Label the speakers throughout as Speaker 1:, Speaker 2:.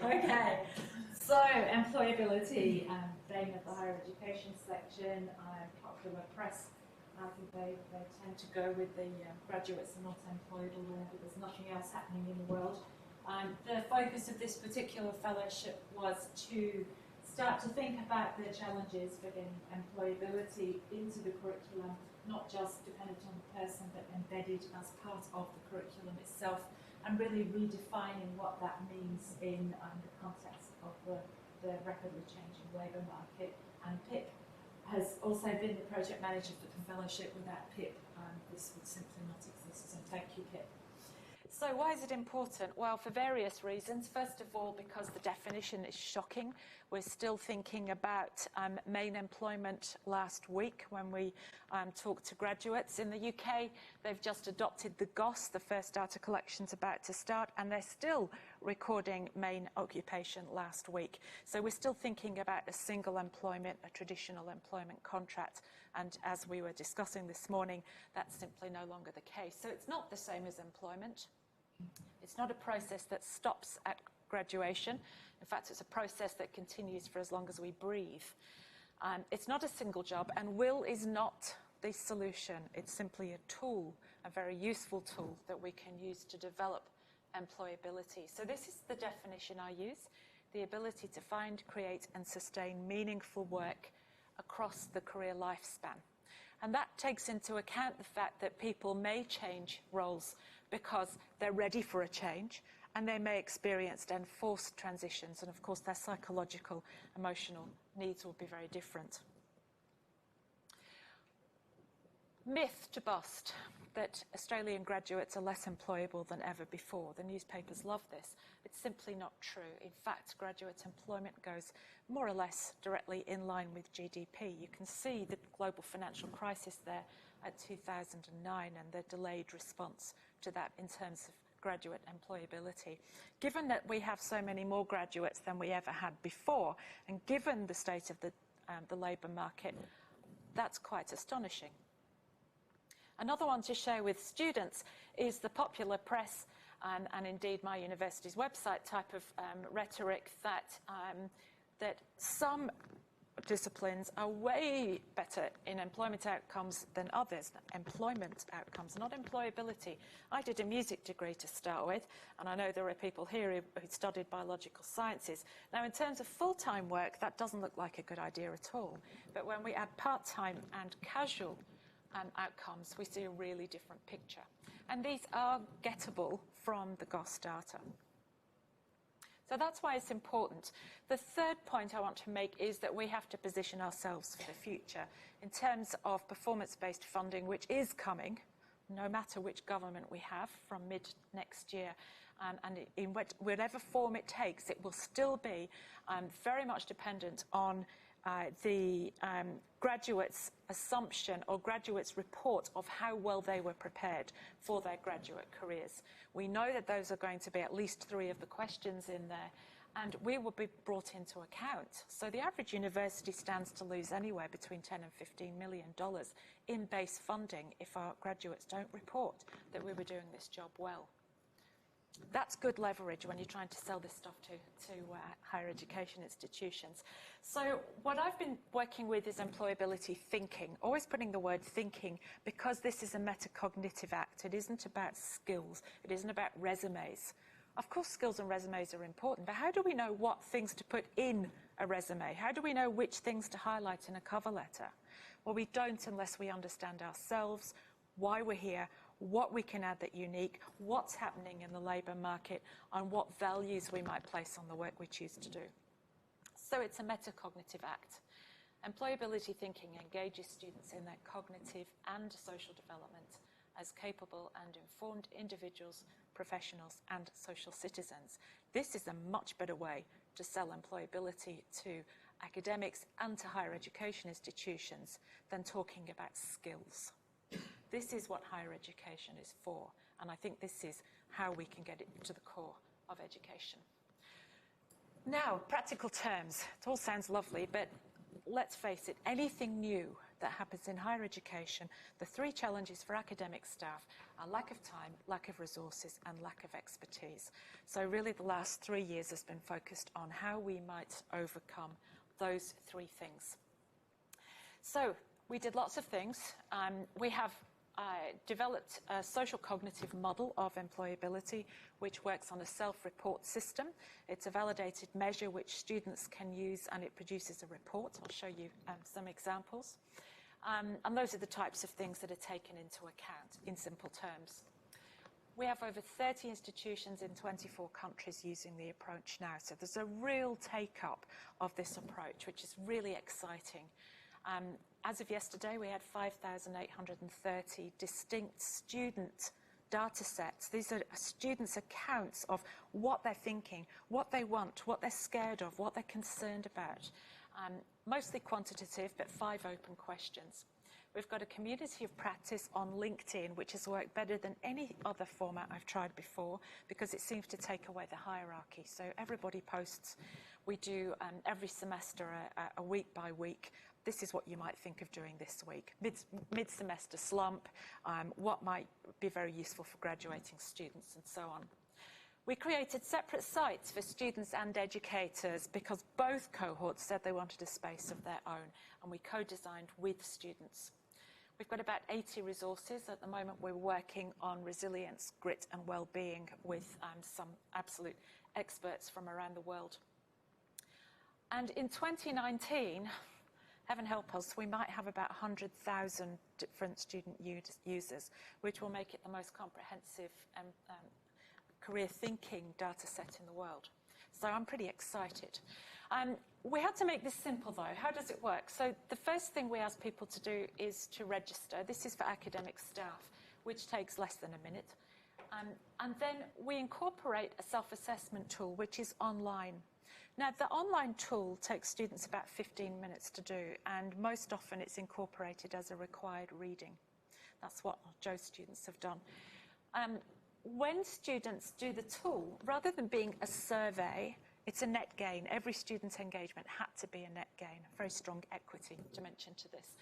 Speaker 1: Okay, so employability, being of the higher education section, popular press, I think they tend to go with the graduates are not employable there, but there's nothing else happening in the world. The focus of this particular fellowship was to start to think about the challenges for getting employability into the curriculum, not just dependent on the person, but embedded as part of the curriculum itself, and really redefining what that means in the context of the rapidly changing labour market. And PIP has also been the project manager for the fellowship. Without PIP, this would simply not exist. So thank you, PIP. So why is it important? Well, for various reasons. First of all, because the definition is shocking. We're still thinking about main employment last week when we talked to graduates. In the UK, they've just adopted the GOS, the first data collection's about to start, and they're still recording main occupation last week. So we're still thinking about a single employment, a traditional employment contract, and as we were discussing this morning, that's simply no longer the case. So it's not the same as employment. It's not a process that stops at graduation. In fact, it's a process that continues for as long as we breathe. It's not a single job, and will is not the solution. It's simply a tool, a very useful tool that we can use to develop employability. So this is the definition I use: the ability to find, create, and sustain meaningful work across the career lifespan. And that takes into account the fact that people may change roles because they're ready for a change, and they may experience enforced transitions, and of course their psychological, emotional needs will be very different. Myth to bust that Australian graduates are less employable than ever before. The newspapers love this. It's simply not true. In fact, graduate employment goes more or less directly in line with GDP. You can see the global financial crisis there at 2009 and the delayed response to that in terms of graduate employability. Given that we have so many more graduates than we ever had before, and given the state of the labour market, that's quite astonishing. Another one to share with students is the popular press and indeed my university's website type of rhetoric that some disciplines are way better in employment outcomes than others. Employment outcomes, not employability. I did a music degree to start with, and I know there are people here who studied biological sciences. Now, in terms of full-time work, that doesn't look like a good idea at all. But when we add part-time and casual outcomes, we see a really different picture. And these are gettable from the GOS data. So that's why it's important. The third point I want to make is that we have to position ourselves for the future in terms of performance-based funding, which is coming, no matter which government we have from mid-next year. And in whatever form it takes, it will still be very much dependent on the graduates' assumption or graduates' report of how well they were prepared for their graduate careers. We know that those are going to be at least 3 of the questions in there, and we will be brought into account. So the average university stands to lose anywhere between $10 and $15 million in base funding if our graduates don't report that we were doing this job well. That's good leverage when you're trying to sell this stuff to higher education institutions. So what I've been working with is employability thinking, always putting the word thinking, because this is a metacognitive act. It isn't about skills. It isn't about resumes. Of course, skills and resumes are important, but how do we know what things to put in a resume? How do we know which things to highlight in a cover letter? Well, we don't unless we understand ourselves, why we're here, what we can add that unique, what's happening in the labour market, and what values we might place on the work we choose to do. So it's a metacognitive act. Employability thinking engages students in their cognitive and social development as capable and informed individuals, professionals, and social citizens. This is a much better way to sell employability to academics and to higher education institutions than talking about skills. This is what higher education is for, and I think this is how we can get it to the core of education. Now, practical terms. It all sounds lovely, but let's face it, anything new that happens in higher education, the three challenges for academic staff are lack of time, lack of resources, and lack of expertise. So really the last 3 years has been focused on how we might overcome those three things. So we did lots of things. We have developed a social cognitive model of employability, which works on a self-report system. It's a validated measure which students can use, and it produces a report. I'll show you some examples. And those are the types of things that are taken into account in simple terms. We have over 30 institutions in 24 countries using the approach now. So there's a real take-up of this approach, which is really exciting. As of yesterday, we had 5,830 distinct student data sets. These are students' accounts of what they're thinking, what they want, what they're scared of, what they're concerned about. Mostly quantitative, but 5 open questions. We've got a community of practice on LinkedIn, which has worked better than any other format I've tried before because it seems to take away the hierarchy. So everybody posts. We do every semester a week by week. This is what you might think of doing this week. Mid-semester slump, what might be very useful for graduating students, and so on. We created separate sites for students and educators because both cohorts said they wanted a space of their own, and we co-designed with students. We've got about 80 resources. At the moment, we're working on resilience, grit, and well-being with some absolute experts from around the world. And in 2019, heaven help us, we might have about 100,000 different student users, which will make it the most comprehensive career thinking data set in the world. So I'm pretty excited. We had to make this simple though. How does it work? So the first thing we ask people to do is to register. This is for academic staff, which takes less than a minute. And then we incorporate a self-assessment tool, which is online. Now, the online tool takes students about 15 minutes to do, and most often it's incorporated as a required reading. That's what Joe's students have done. When students do the tool, rather than being a survey, it's a net gain. Every student engagement had to be a net gain, a very strong equity dimension to this.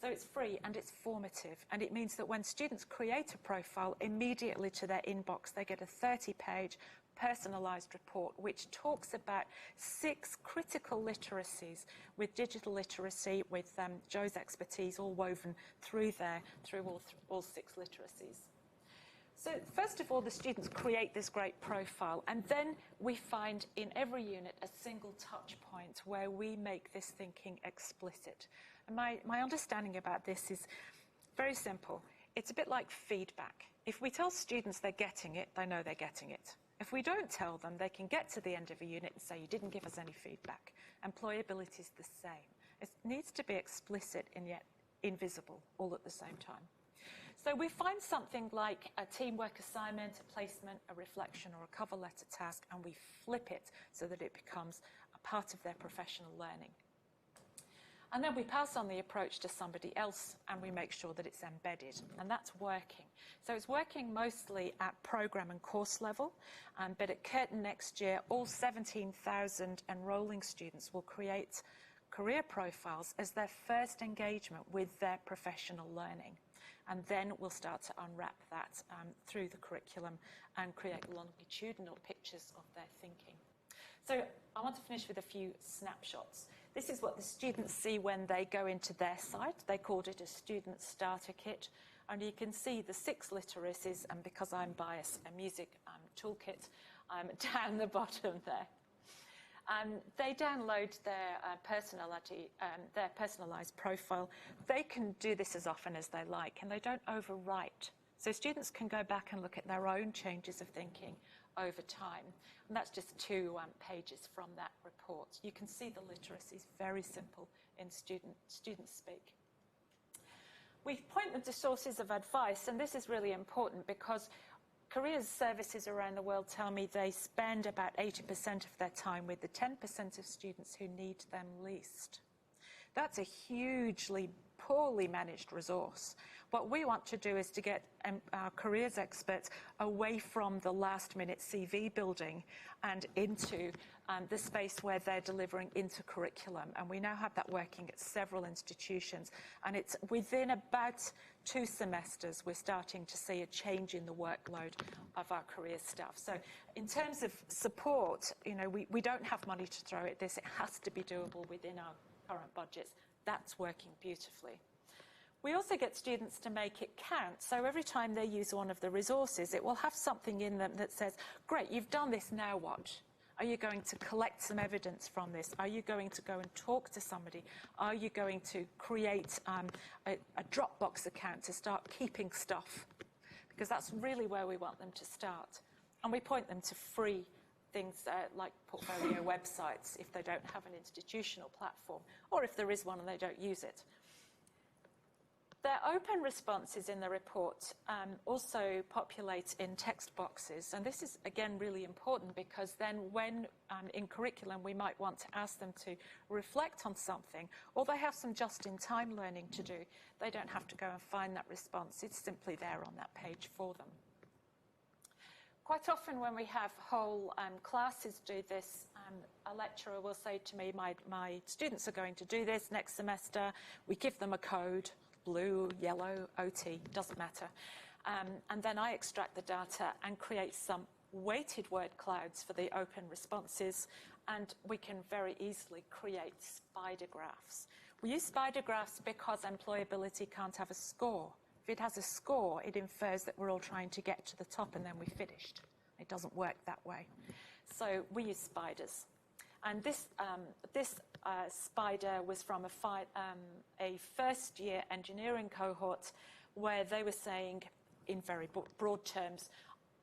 Speaker 1: So it's free and it's formative, and it means that when students create a profile, immediately to their inbox, they get a 30-page personalised report which talks about 6 critical literacies, with digital literacy, with Joe's expertise all woven through there, through all 6 literacies. So first of all, the students create this great profile, and then we find in every unit a single touch point where we make this thinking explicit. And my understanding about this is very simple. It's a bit like feedback. If we tell students they're getting it, they know they're getting it. If we don't tell them, they can get to the end of a unit and say, you didn't give us any feedback. Employability is the same. It needs to be explicit and yet invisible all at the same time. So we find something like a teamwork assignment, a placement, a reflection, or a cover letter task, and we flip it so that it becomes a part of their professional learning. And then we pass on the approach to somebody else, and we make sure that it's embedded, and that's working. So it's working mostly at programme and course level, but at Curtin next year, all 17,000 enrolling students will create career profiles as their first engagement with their professional learning. And then we'll start to unwrap that through the curriculum and create longitudinal pictures of their thinking. So I want to finish with a few snapshots. This is what the students see when they go into their site. They called it a student starter kit. And you can see the 6 literacies, and because I'm biased, a music toolkit down the bottom there. They download their personalised profile. They can do this as often as they like, and they don't overwrite. So students can go back and look at their own changes of thinking over time. And that's just 2 pages from that report. You can see the literacies, very simple in student speak. We point them to sources of advice, and this is really important because careers services around the world tell me they spend about 80% of their time with the 10% of students who need them least. That's a hugely poorly managed resource. What we want to do is to get our careers experts away from the last-minute CV building and into the space where they're delivering into curriculum. And we now have that working at several institutions. And it's within about 2 semesters, we're starting to see a change in the workload of our career staff. So in terms of support, you know, we don't have money to throw at this. It has to be doable within our current budgets. That's working beautifully. We also get students to make it count. So every time they use one of the resources, it will have something in them that says, great, you've done this, now what? Are you going to collect some evidence from this? Are you going to go and talk to somebody? Are you going to create a Dropbox account to start keeping stuff? Because that's really where we want them to start. And we point them to free things like portfolio websites if they don't have an institutional platform, or if there is one and they don't use it. Their open responses in the report also populate in text boxes. And this is, again, really important because then when in curriculum we might want to ask them to reflect on something, or they have some just-in-time learning to do, they don't have to go and find that response. It's simply there on that page for them. Quite often when we have whole classes do this, a lecturer will say to me, my students are going to do this next semester. We give them a code. Blue, yellow, OT, doesn't matter. And then I extract the data and create some weighted word clouds for the open responses, and we can very easily create spider graphs. We use spider graphs because employability can't have a score. If it has a score, it infers that we're all trying to get to the top and then we're finished. It doesn't work that way. So we use spiders. And this spider was from a first-year engineering cohort where they were saying, in very broad terms,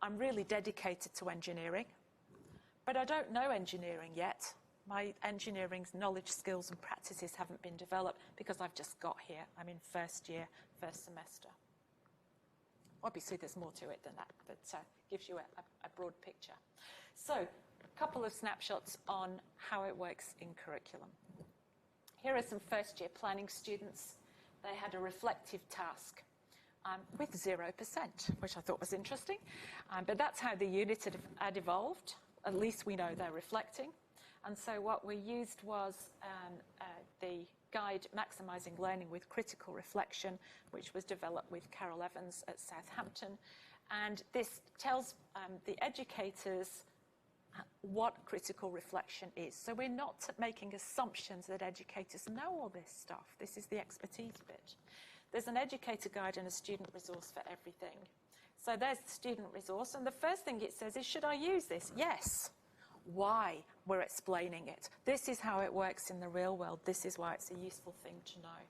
Speaker 1: I'm really dedicated to engineering, but I don't know engineering yet. My engineering's knowledge, skills, and practices haven't been developed because I've just got here. I'm in first year, first semester. Obviously, there's more to it than that, but gives you a broad picture. So, a couple of snapshots on how it works in curriculum. Here are some first-year planning students. They had a reflective task with 0%, which I thought was interesting. But that's how the unit had evolved. At least we know they're reflecting. And so what we used was the guide Maximising Learning with Critical Reflection, which was developed with Carol Evans at Southampton. And this tells the educators what critical reflection is. So we're not making assumptions that educators know all this stuff. This is the expertise bit. There's an educator guide and a student resource for everything. So there's the student resource, and the first thing it says is, should I use this? Yes. Why? We're explaining it. This is how it works in the real world. This is why it's a useful thing to know.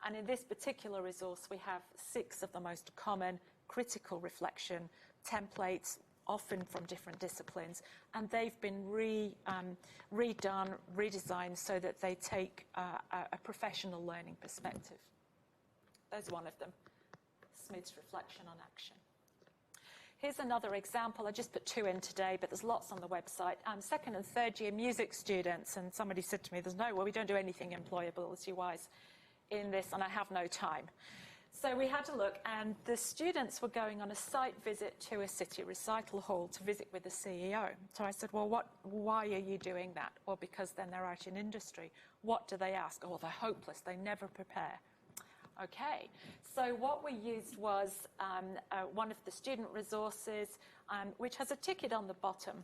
Speaker 1: And in this particular resource, we have 6 of the most common critical reflection templates, often from different disciplines, and they've been redone, redesigned so that they take a professional learning perspective. There's one of them, Smith's Reflection on Action. Here's another example. I just put 2 in today, but there's lots on the website. Second and third year music students, and somebody said to me, we don't do anything employability-wise in this, and I have no time. So we had a look, and the students were going on a site visit to a city recital hall to visit with the CEO. So I said, well, why are you doing that? Well, because then they're out in industry. What do they ask? Oh, they're hopeless. They never prepare. Okay, so what we used was one of the student resources, which has a ticket on the bottom.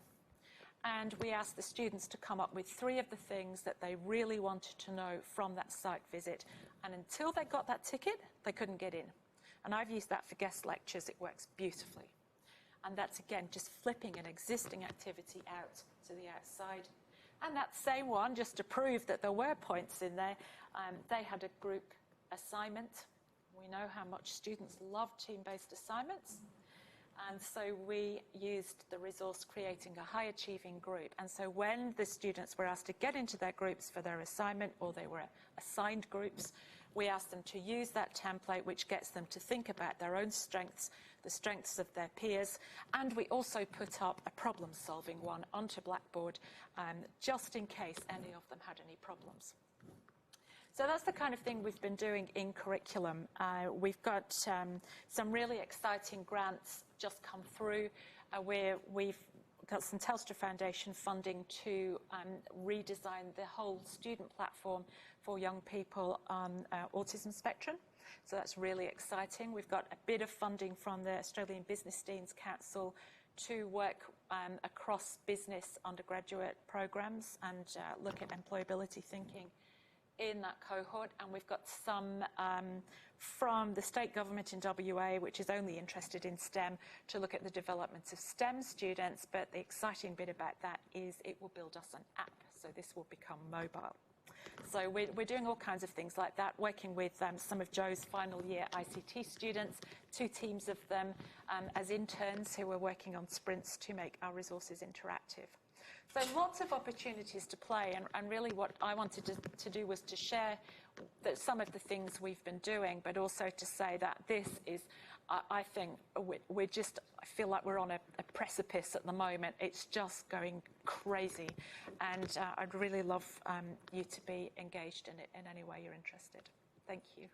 Speaker 1: And we asked the students to come up with 3 of the things that they really wanted to know from that site visit. And until they got that ticket, they couldn't get in. And I've used that for guest lectures. It works beautifully. And that's, again, just flipping an existing activity out to the outside. And that same one, just to prove that there were points in there, they had a group assignment. We know how much students love team-based assignments. And so we used the resource creating a high-achieving group. And so when the students were asked to get into their groups for their assignment, or they were assigned groups, we asked them to use that template, which gets them to think about their own strengths, the strengths of their peers. And we also put up a problem-solving one onto Blackboard, just in case any of them had any problems. So that's the kind of thing we've been doing in curriculum. We've got some really exciting grants just come through where we've got some Telstra Foundation funding to redesign the whole student platform for young people on autism spectrum. So that's really exciting. We've got a bit of funding from the Australian Business Deans Council to work across business undergraduate programs and look at employability thinking in that cohort. And we've got some from the state government in WA, which is only interested in STEM, to look at the development of STEM students. But the exciting bit about that is it will build us an app, so this will become mobile. So we're doing all kinds of things like that, working with some of Joe's final year ICT students, 2 teams of them as interns who are working on sprints to make our resources interactive. So lots of opportunities to play, and really what I wanted to do was to share some of the things we've been doing, but also to say that this is, I think, I feel like we're on a precipice at the moment. It's just going crazy, and I'd really love you to be engaged in it in any way you're interested. Thank you.